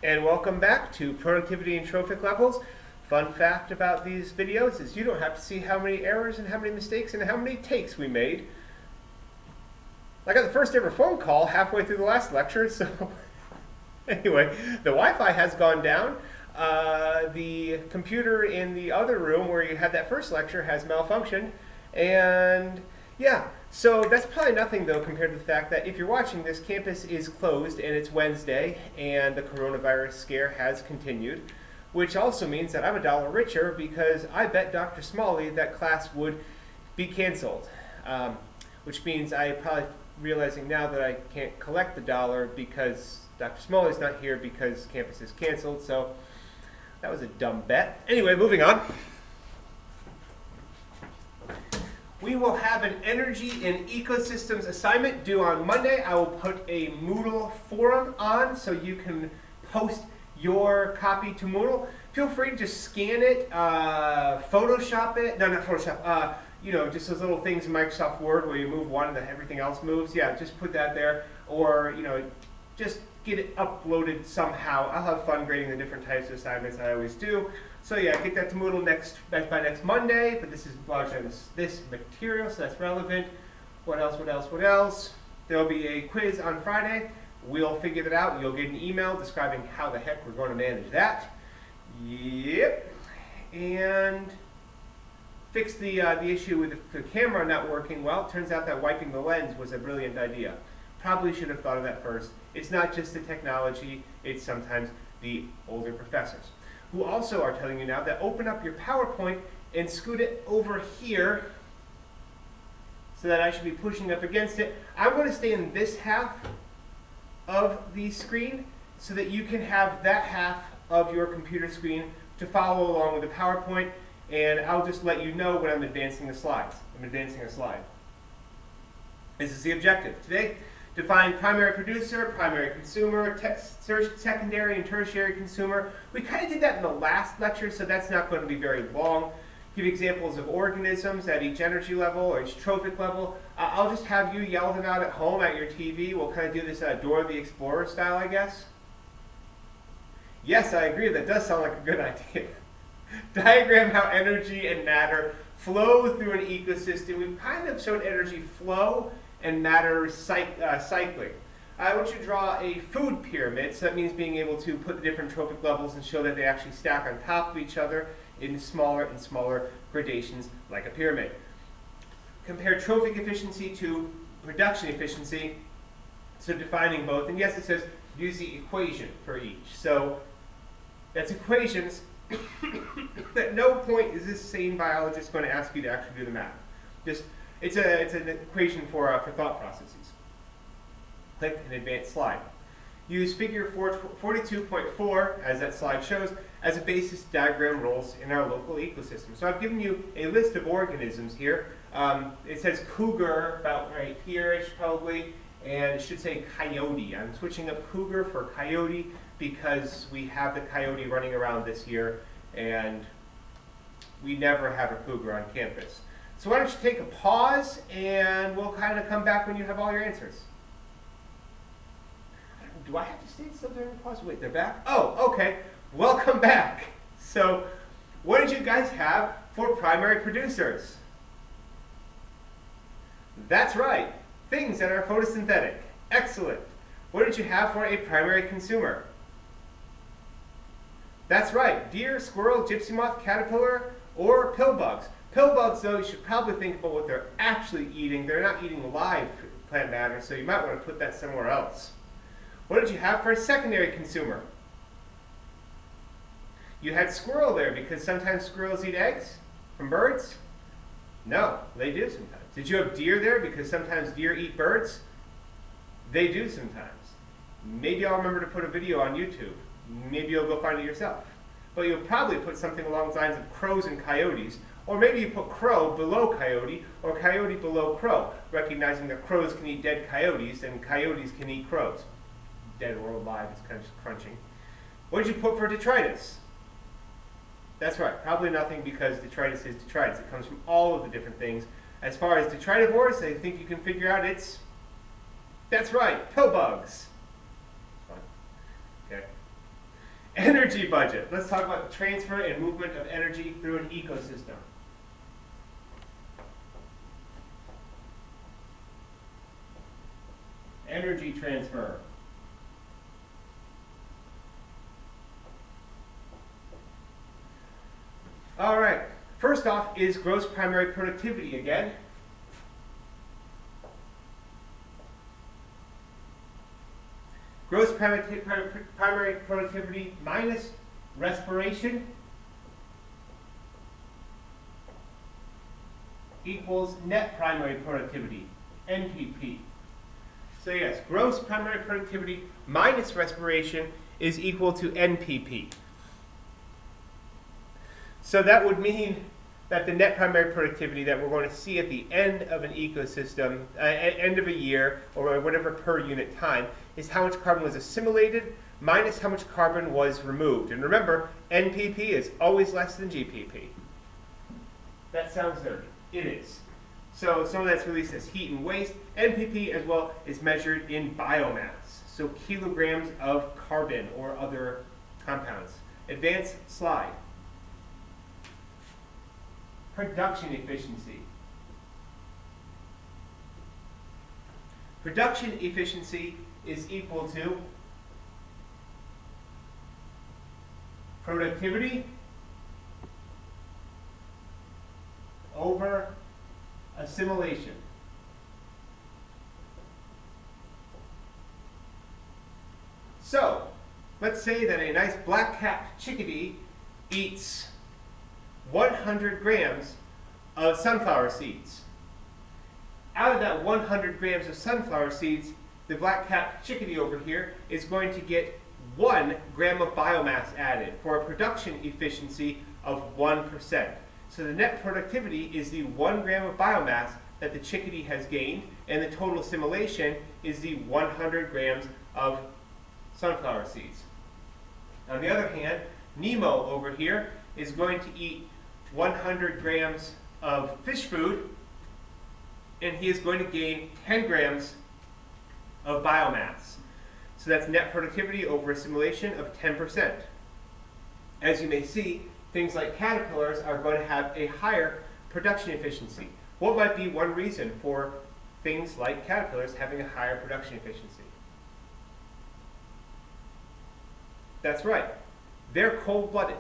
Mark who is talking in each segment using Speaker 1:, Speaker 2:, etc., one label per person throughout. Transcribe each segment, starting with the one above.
Speaker 1: And welcome back to Productivity and Trophic Levels. Fun fact about these videos is you don't have to see how many errors and how many mistakes and how many takes we made. I got the first ever phone call halfway through the last lecture, so anyway, the Wi-Fi has gone down. The computer in the other room where you had that first lecture has malfunctioned, and yeah, so that's probably nothing though compared to the fact that if you're watching this, campus is closed and it's Wednesday and the coronavirus scare has continued, which also means that I'm $1 richer because I bet Dr. Smalley that class would be canceled, which means I'm probably realizing now that I can't collect the dollar because Dr. Smalley's not here because campus is canceled, so that was a dumb bet. Anyway, moving on. We will have an energy and ecosystems assignment due on Monday. I will put a Moodle forum on so you can post your copy to Moodle. Feel free to just scan it, Photoshop it. No, not Photoshop. Just those little things in Microsoft Word where you move one and then everything else moves. Yeah, just put that there. Or, just get it uploaded somehow. I'll have fun grading the different types of assignments I always do. So yeah, get that to Moodle by next Monday, but this is largely this material, so that's relevant. What else? There'll be a quiz on Friday. We'll figure that out. You'll get an email describing how the heck we're going to manage that. Yep. And fix the issue with the camera not working well. It turns out that wiping the lens was a brilliant idea. Probably should have thought of that first. It's not just the technology, it's sometimes the older professors, who also are telling you now that open up your PowerPoint and scoot it over here so that I should be pushing up against it. I'm going to stay in this half of the screen so that you can have that half of your computer screen to follow along with the PowerPoint, and I'll just let you know when I'm advancing the slides. I'm advancing a slide. This is the objective today. Define primary producer, primary consumer, secondary and tertiary consumer. We kind of did that in the last lecture, so that's not going to be very long. Give examples of organisms at each energy level or each trophic level. I'll just have you yell them out at home at your TV. We'll kind of do this Dora the Explorer style, I guess. Yes, I agree. That does sound like a good idea. Diagram how energy and matter flow through an ecosystem. We've kind of shown energy flow and matter cycling. I want you to draw a food pyramid, so that means being able to put the different trophic levels and show that they actually stack on top of each other in smaller and smaller gradations like a pyramid. Compare trophic efficiency to production efficiency, so defining both. And yes, it says use the equation for each. So that's equations. At no point is this sane biologist going to ask you to actually do the math. It's an equation for thought processes. Click an advanced slide. Use figure 42.4, as that slide shows, as a basis to diagram roles in our local ecosystem. So I've given you a list of organisms here. It says cougar about right here-ish probably, and it should say coyote. I'm switching up cougar for coyote because we have the coyote running around this year, and we never have a cougar on campus. So why don't you take a pause, and we'll kind of come back when you have all your answers. Do I have to stay still during the pause? Wait, they're back? Oh, okay. Welcome back. So what did you guys have for primary producers? That's right. Things that are photosynthetic. Excellent. What did you have for a primary consumer? That's right. Deer, squirrel, gypsy moth, caterpillar, or pill bugs. Pill bugs, though, you should probably think about what they're actually eating. They're not eating live plant matter, so you might want to put that somewhere else. What did you have for a secondary consumer? You had squirrel there because sometimes squirrels eat eggs from birds? No, they do sometimes. Did you have deer there because sometimes deer eat birds? They do sometimes. Maybe I'll remember to put a video on YouTube. Maybe you'll go find it yourself. But you'll probably put something along the lines of crows and coyotes. Or maybe you put crow below coyote, or coyote below crow, recognizing that crows can eat dead coyotes, and coyotes can eat crows. Dead or alive, it's kind of just crunching. What did you put for detritus? That's right, probably nothing because detritus is detritus. It comes from all of the different things. As far as detritivores, I think you can figure out that's right, pill bugs. Okay. Energy budget. Let's talk about the transfer and movement of energy through an ecosystem. Energy transfer. All right, first off is gross primary productivity again. Gross primary productivity minus respiration equals net primary productivity, NPP. So yes, gross primary productivity minus respiration is equal to NPP. So that would mean that the net primary productivity that we're going to see at the end of an ecosystem, end of a year, or whatever per unit time, is how much carbon was assimilated minus how much carbon was removed. And remember, NPP is always less than GPP. That sounds dirty. It is. So some of that's released as heat and waste. NPP as well is measured in biomass, so kilograms of carbon or other compounds. Advanced slide. Production efficiency. Production efficiency is equal to productivity over assimilation. So, let's say that a nice black-capped chickadee eats 100 grams of sunflower seeds. Out of that 100 grams of sunflower seeds, the black-capped chickadee over here is going to get 1 gram of biomass added for a production efficiency of 1%. So the net productivity is the 1 gram of biomass that the chickadee has gained, and the total assimilation is the 100 grams of sunflower seeds. On the other hand, Nemo over here is going to eat 100 grams of fish food, and he is going to gain 10 grams of biomass. So that's net productivity over assimilation of 10%. As you may see, things like caterpillars are going to have a higher production efficiency. What might be one reason for things like caterpillars having a higher production efficiency? That's right, they're cold-blooded.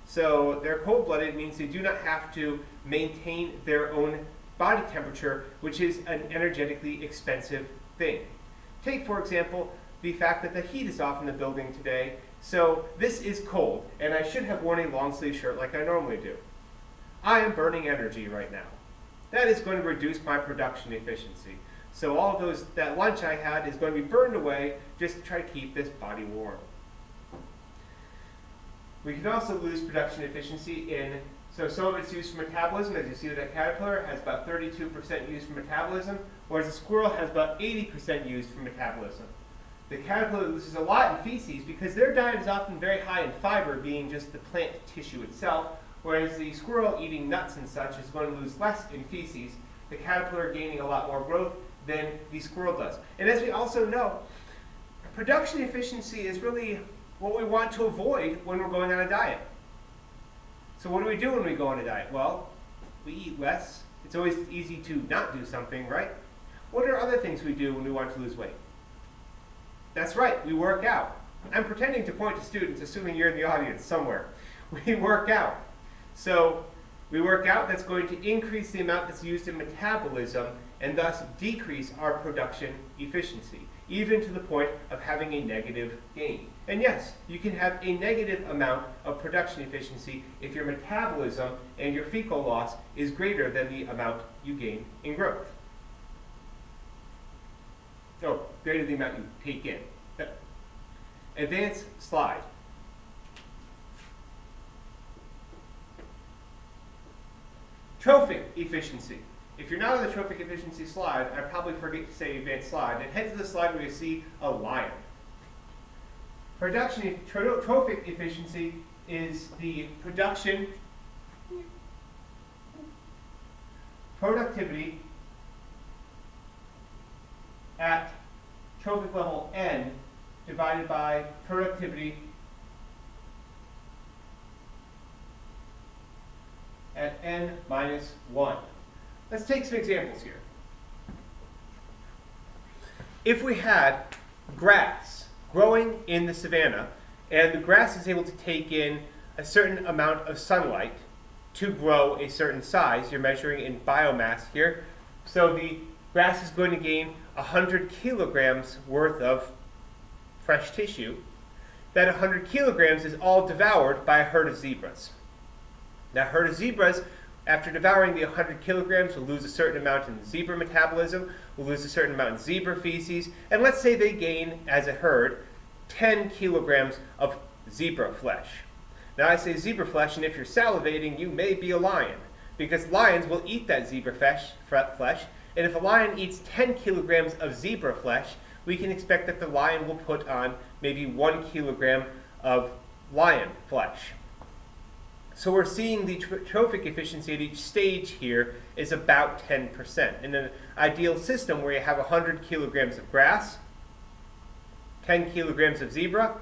Speaker 1: So they're cold-blooded means they do not have to maintain their own body temperature, which is an energetically expensive thing. Take, for example, the fact that the heat is off in the building today. So this is cold, and I should have worn a long-sleeve shirt like I normally do. I am burning energy right now. That is going to reduce my production efficiency. So all of that lunch I had is going to be burned away just to try to keep this body warm. We can also lose production efficiency so some of it's used for metabolism. As you see, that caterpillar has about 32% used for metabolism, whereas a squirrel has about 80% used for metabolism. The caterpillar loses a lot in feces because their diet is often very high in fiber, being just the plant tissue itself, whereas the squirrel eating nuts and such is going to lose less in feces, the caterpillar gaining a lot more growth than the squirrel does. And as we also know, production efficiency is really what we want to avoid when we're going on a diet. So what do we do when we go on a diet? Well, we eat less. It's always easy to not do something, right? What are other things we do when we want to lose weight? That's right, we work out. I'm pretending to point to students, assuming you're in the audience somewhere. We work out. So we work out, that's going to increase the amount that's used in metabolism and thus decrease our production efficiency, even to the point of having a negative gain. And yes, you can have a negative amount of production efficiency if your metabolism and your fecal loss is greater than the amount you gain in growth. Oh, greater than the amount you take in. Advanced slide. Trophic efficiency. If you're not on the trophic efficiency slide, I probably forget to say advanced slide, and head to the slide where you see a lion. Trophic efficiency is the productivity at trophic level N divided by productivity at n minus 1. Let's take some examples here. If we had grass growing in the savanna, and the grass is able to take in a certain amount of sunlight to grow a certain size, you're measuring in biomass here, so the grass is going to gain 100 kilograms worth of fresh tissue. That 100 kilograms is all devoured by a herd of zebras. That herd of zebras, after devouring the 100 kilograms, will lose a certain amount in zebra metabolism, will lose a certain amount in zebra feces, and let's say they gain, as a herd, 10 kilograms of zebra flesh. Now I say zebra flesh, and if you're salivating, you may be a lion, because lions will eat that zebra flesh, and if a lion eats 10 kilograms of zebra flesh, we can expect that the lion will put on maybe 1 kilogram of lion flesh. So we're seeing the trophic efficiency at each stage here is about 10%. In an ideal system where you have 100 kilograms of grass, 10 kilograms of zebra,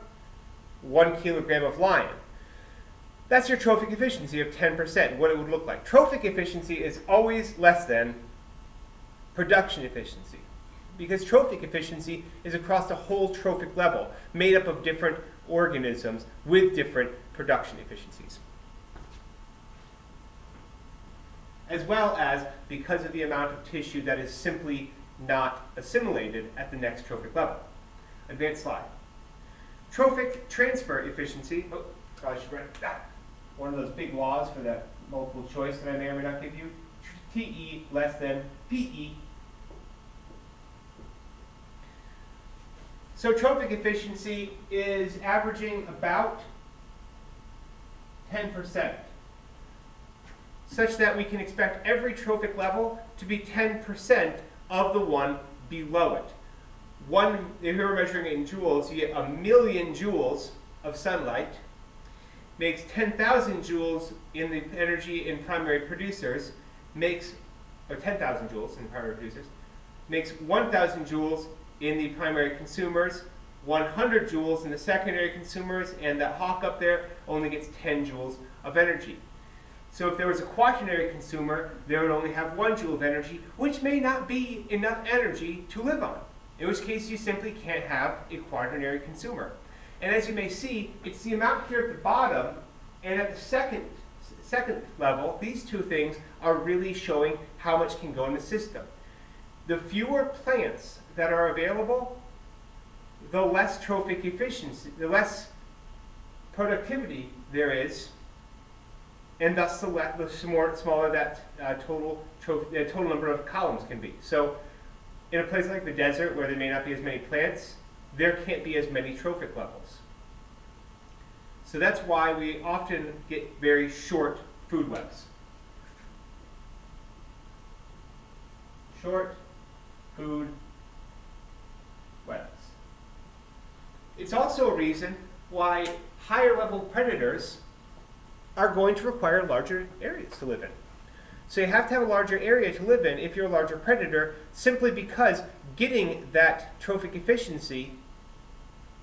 Speaker 1: 1 kilogram of lion. That's your trophic efficiency of 10%, what it would look like. Trophic efficiency is always less than production efficiency, because trophic efficiency is across the whole trophic level, made up of different organisms with different production efficiencies. As well as because of the amount of tissue that is simply not assimilated at the next trophic level. Advanced slide. Trophic transfer efficiency, probably should write that. One of those big laws for that multiple choice that I may or may not give you. TE less than PE. So trophic efficiency is averaging about 10%, such that we can expect every trophic level to be 10% of the one below it. If we were measuring it in joules, you get 1,000,000 joules of sunlight, makes 10,000 joules in the energy in primary producers, or 10,000 joules in primary producers, makes 1,000 joules in the primary consumers, 100 joules in the secondary consumers, and that hawk up there only gets 10 joules of energy. So if there was a quaternary consumer, they would only have 1 joule of energy, which may not be enough energy to live on, in which case you simply can't have a quaternary consumer. And as you may see, it's the amount here at the bottom, and at the second level, these two things are really showing how much can go in the system. The fewer plants that are available, the less trophic efficiency, the less productivity there is, and thus the smaller that total number of columns can be. So in a place like the desert where there may not be as many plants, there can't be as many trophic levels. So that's why we often get very short food webs. Short food webs. It's also a reason why higher level predators are going to require larger areas to live in. So you have to have a larger area to live in if you're a larger predator, simply because getting that trophic efficiency,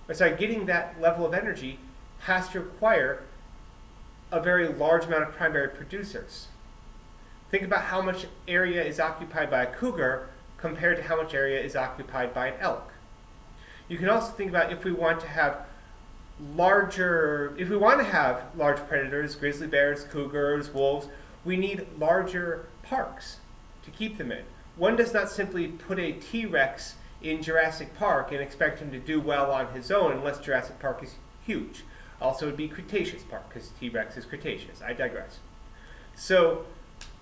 Speaker 1: getting that level of energy has to require a very large amount of primary producers. Think about how much area is occupied by a cougar compared to how much area is occupied by an elk. You can also think about if we want to have large predators, grizzly bears, cougars, wolves, we need larger parks to keep them in. One does not simply put a T-Rex in Jurassic Park and expect him to do well on his own unless Jurassic Park is huge. Also, it would be Cretaceous Park, because T-Rex is Cretaceous. I digress. So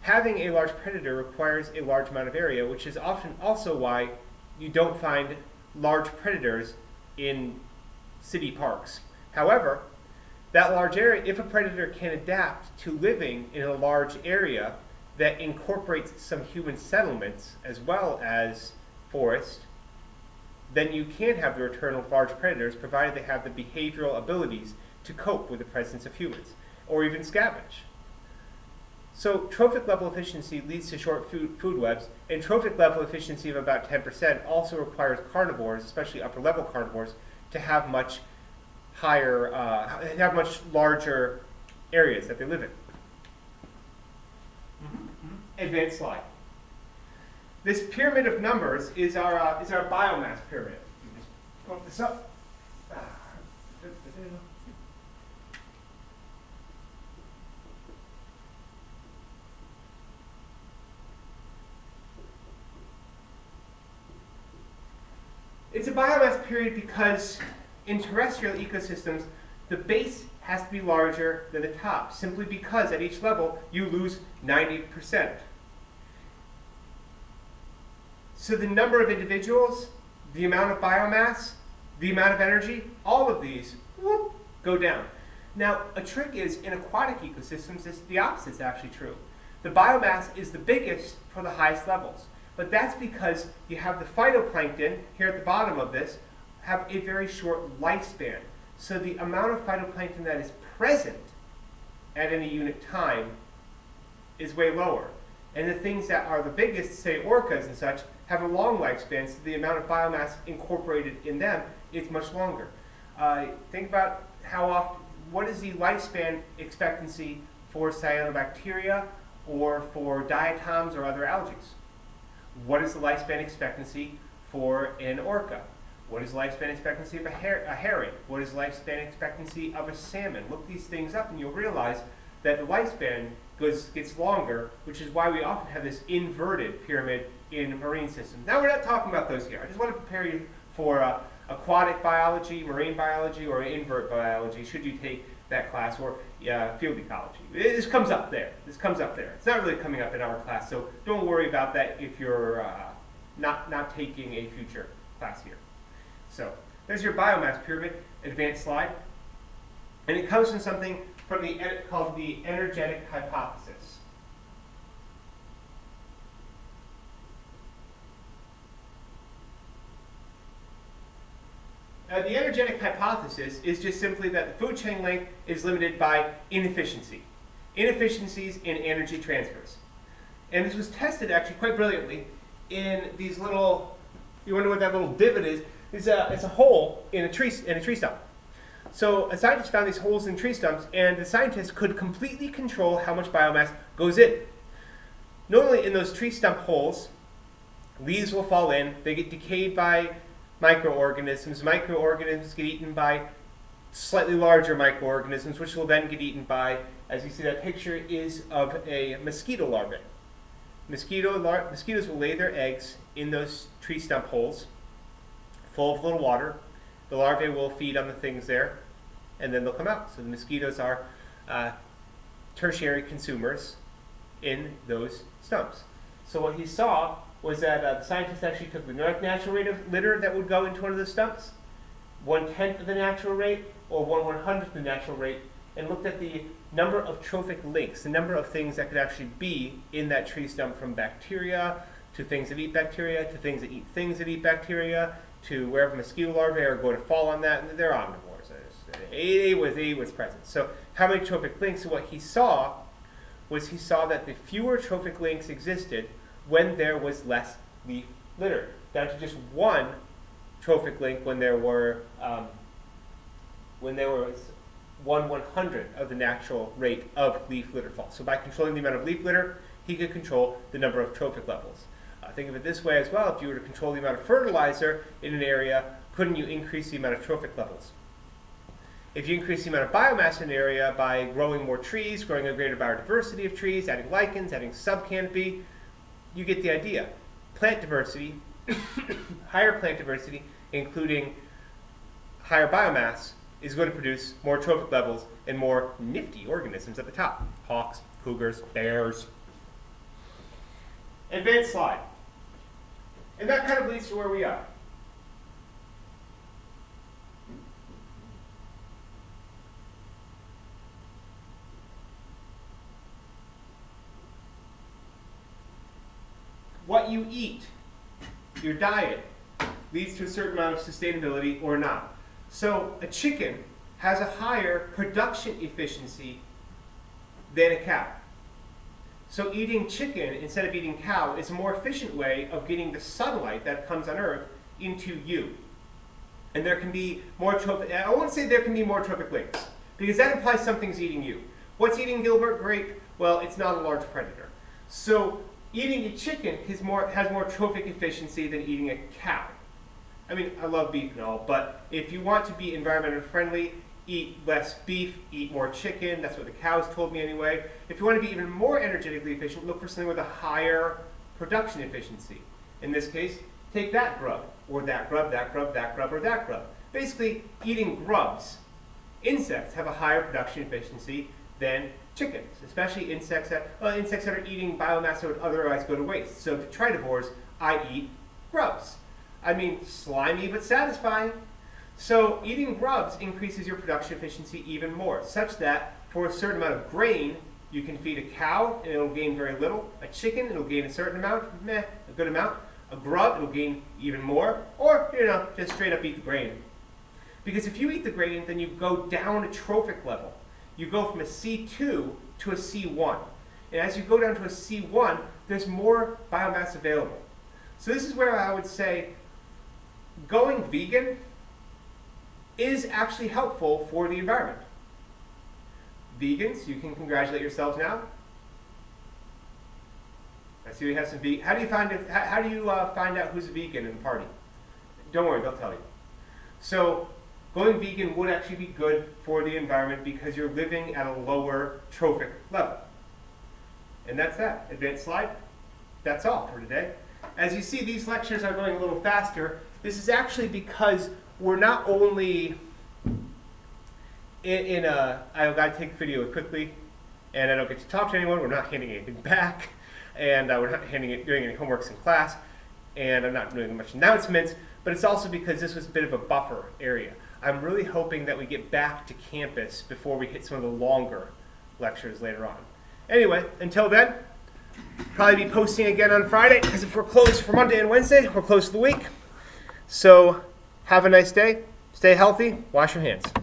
Speaker 1: having a large predator requires a large amount of area, which is often also why you don't find large predators in city parks. However, that large area, if a predator can adapt to living in a large area that incorporates some human settlements as well as forest, then you can have the return of large predators, provided they have the behavioral abilities to cope with the presence of humans, or even scavenge. So trophic level efficiency leads to short food webs, and trophic level efficiency of about 10% also requires carnivores, especially upper level carnivores, to have much larger areas that they live in. Advanced slide. This pyramid of numbers is our biomass pyramid. Just pump this up. It's a biomass period because in terrestrial ecosystems, the base has to be larger than the top, simply because at each level you lose 90%. So the number of individuals, the amount of biomass, the amount of energy, all of these go down. Now, a trick is in aquatic ecosystems, the opposite is actually true. The biomass is the biggest for the highest levels. But that's because you have the phytoplankton here at the bottom of this have a very short lifespan. So the amount of phytoplankton that is present at any unit time is way lower. And the things that are the biggest, say orcas and such, have a long lifespan, so the amount of biomass incorporated in them is much longer. Think about what is the lifespan expectancy for cyanobacteria or for diatoms or other algae? What is the lifespan expectancy for an orca? What is the lifespan expectancy of a herring? What is the lifespan expectancy of a salmon? Look these things up and you'll realize that the lifespan gets longer, which is why we often have this inverted pyramid in marine systems. Now we're not talking about those here. I just want to prepare you for aquatic biology, marine biology, or invert biology, should you take that class, or field ecology. This comes up there. This comes up there. It's not really coming up in our class, so don't worry about that if you're not taking a future class here. So there's your biomass pyramid, advanced slide. And it comes from something called the energetic hypothesis. The energetic hypothesis is just simply that the food chain length is limited by inefficiencies in energy transfers. And this was tested actually quite brilliantly in these little, you wonder what that little divot is? It's a hole in a tree stump. So a scientist found these holes in tree stumps, and the scientist could completely control how much biomass goes in. Normally in those tree stump holes, leaves will fall in, they get decayed by microorganisms. Microorganisms get eaten by slightly larger microorganisms, which will then get eaten by, as you see that picture, is of a mosquito larvae. Mosquitoes will lay their eggs in those tree stump holes, full of little water. The larvae will feed on the things there, and then they'll come out. So the mosquitoes are tertiary consumers in those stumps. So what he saw was that the scientists actually took the natural rate of litter that would go into one of the stumps, 1/10 of the natural rate, or 1/100th of the natural rate, and looked at the number of trophic links, the number of things that could actually be in that tree stump, from bacteria to things that eat bacteria, to things that eat things that eat bacteria, to wherever mosquito larvae are going to fall on that, and they're omnivores. It was present. So how many trophic links? So what he saw that the fewer trophic links existed when there was less leaf litter, down to just one trophic link when there was 1/100th of the natural rate of leaf litter fall. So by controlling the amount of leaf litter, he could control the number of trophic levels. Think of it this way as well: if you were to control the amount of fertilizer in an area, couldn't you increase the amount of trophic levels? If you increase the amount of biomass in an area by growing more trees, growing a greater biodiversity of trees, adding lichens, adding subcanopy, you get the idea. Plant diversity, higher plant diversity, including higher biomass, is going to produce more trophic levels and more nifty organisms at the top. Hawks, cougars, bears. Advanced slide. And that kind of leads to where we are. What you eat, your diet, leads to a certain amount of sustainability or not. So a chicken has a higher production efficiency than a cow. So eating chicken instead of eating cow is a more efficient way of getting the sunlight that comes on Earth into you. And there can be more trophic, I won't say there can be more trophic links, because that implies something's eating you. What's eating Gilbert Grape? Well, it's not a large predator. So eating a chicken has more trophic efficiency than eating a cow. I mean, I love beef and all, but if you want to be environmentally friendly, eat less beef, eat more chicken. That's what the cows told me anyway. If you want to be even more energetically efficient, look for something with a higher production efficiency. In this case, take that grub, or that grub, that grub, that grub, or that grub. Basically, eating grubs, insects, have a higher production efficiency than chickens, especially insects that are eating biomass that would otherwise go to waste. So to tridivores, I eat grubs. I mean, slimy but satisfying. So eating grubs increases your production efficiency even more, such that for a certain amount of grain, you can feed a cow and it'll gain very little. A chicken, it'll gain a certain amount, a good amount. A grub, it'll gain even more. Or, just straight up eat the grain. Because if you eat the grain, then you go down a trophic level. You go from a C2 to a C1. And as you go down to a C1, there's more biomass available. So this is where I would say going vegan is actually helpful for the environment. Vegans, you can congratulate yourselves now. I see we have some vegan. How do you find out who's vegan in the party? Don't worry, they'll tell you. So going vegan would actually be good for the environment because you're living at a lower trophic level. And that's that. Advanced slide. That's all for today. As you see, these lectures are going a little faster. This is actually because we're not only I've got to take a video quickly, and I don't get to talk to anyone. We're not handing anything back, and we're not doing any homeworks in class, and I'm not doing much announcements, but it's also because this was a bit of a buffer area. I'm really hoping that we get back to campus before we hit some of the longer lectures later on. Anyway, until then, probably be posting again on Friday, because if we're closed for Monday and Wednesday, we're closed for the week. So have a nice day, stay healthy, wash your hands.